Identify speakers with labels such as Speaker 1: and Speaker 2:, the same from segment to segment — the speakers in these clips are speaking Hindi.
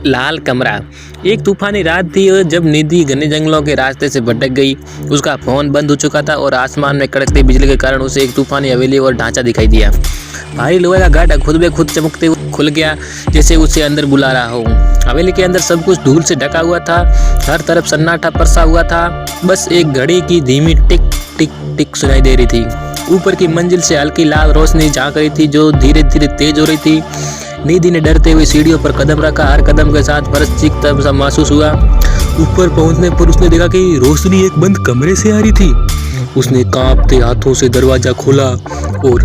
Speaker 1: लाल कमरा। एक तूफानी रात थी और जब निधि घने जंगलों के रास्ते से भटक गई। उसका फोन बंद हो चुका था और आसमान में कड़कती बिजली के कारण उसे एक तूफानी हवेली और ढांचा दिखाई दिया। भारी लोहे का गाढ़ा खुद ब खुद चमकते हुए खुल गया, जैसे उसे अंदर बुला रहा हो। हवेली के अंदर सब कुछ धूल से ढका हुआ था, हर तरफ सन्नाटा परसा हुआ था। बस एक घड़ी की धीमी टिक टिक टिक सुनाई दे रही थी। ऊपर की मंजिल से हल्की लाल रोशनी झांक रही थी जो धीरे धीरे तेज हो रही थी। निधि ने डरते हुए सीढ़ियों पर कदम रखा। हर कदम के साथ फर्श चीखता सा महसूस हुआ। ऊपर पहुंचने पर उसने देखा कि रोशनी एक बंद कमरे से आ रही थी। उसने कांपते हाथों से दरवाजा खोला और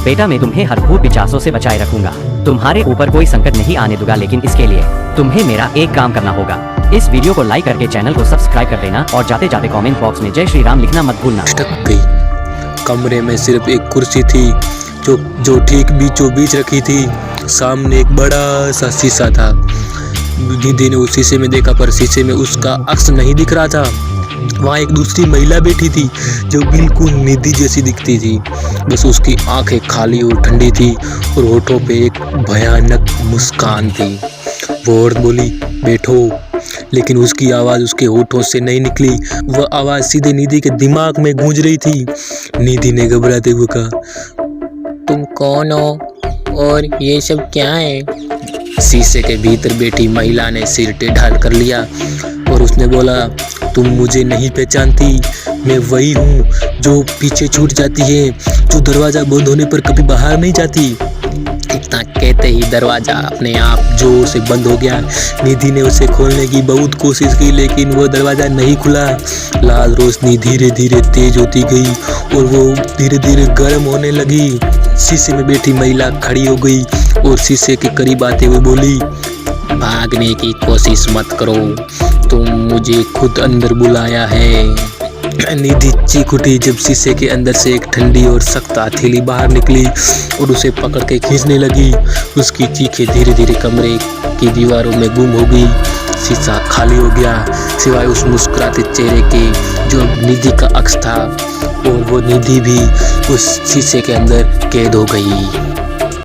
Speaker 2: बेटा, मैं तुम्हें हर भूत पिशाचों से बचाए रखूंगा। तुम्हारे ऊपर कोई संकट नहीं आने दूंगा, लेकिन इसके लिए तुम्हें मेरा एक काम करना होगा। इस वीडियो को लाइक करके चैनल को सब्सक्राइब कर देना और जाते जाते कमेंट बॉक्स में जय श्री राम लिखना मत भूलना।
Speaker 1: अटक गई। कमरे में सिर्फ एक कुर्सी थी जो ठीक बीचों बीच रखी थी। सामने एक बड़ा सा शीशा था। निधि ने उस शीशे में देखा, पर शीशे में उसका अक्स नहीं दिख रहा था। वहाँ एक दूसरी महिला बैठी थी जो बिल्कुल निधि जैसी दिखती थी। बस उसकी आंखें खाली और ठंडी थी और होठों पे एक भयानक मुस्कान थी। वो औरत बोली, बैठो, लेकिन उसकी आवाज़ उसके होठों से नहीं निकली। वह आवाज़ सीधे निधि के दिमाग में गूंज रही थी। निधि ने घबराते हुए कहा, तुम कौन हो और ये सब क्या है? शीशे के भीतर बैठी महिला ने सिर टेढ़ा कर लिया और उसने बोला, तुम मुझे नहीं पहचानती? मैं वही हूँ जो पीछे छूट जाती है, जो दरवाज़ा बंद होने पर कभी बाहर नहीं जाती। इतना कहते ही दरवाज़ा अपने आप जोर से बंद हो गया। निधि ने उसे खोलने की बहुत कोशिश की, लेकिन वो दरवाज़ा नहीं खुला। लाल रोशनी धीरे धीरे तेज होती गई और वो धीरे धीरे गर्म होने लगी। शीशे में बैठी महिला खड़ी हो गई और शीशे के करीब आते हुए बोली, भागने की कोशिश मत करो, तुम मुझे खुद अंदर बुलाया है। निधि चीख उठी जब शीशे के अंदर से एक ठंडी और सख्त हथेली बाहर निकली और उसे पकड़ के खींचने लगी। उसकी चीखें धीरे धीरे कमरे की दीवारों में गुम हो गई। शीशा खाली हो गया सिवाय उस मुस्कुराते चेहरे के जो निधि का अक्स था, और वो निधि भी उस शीशे के अंदर कैद हो गई।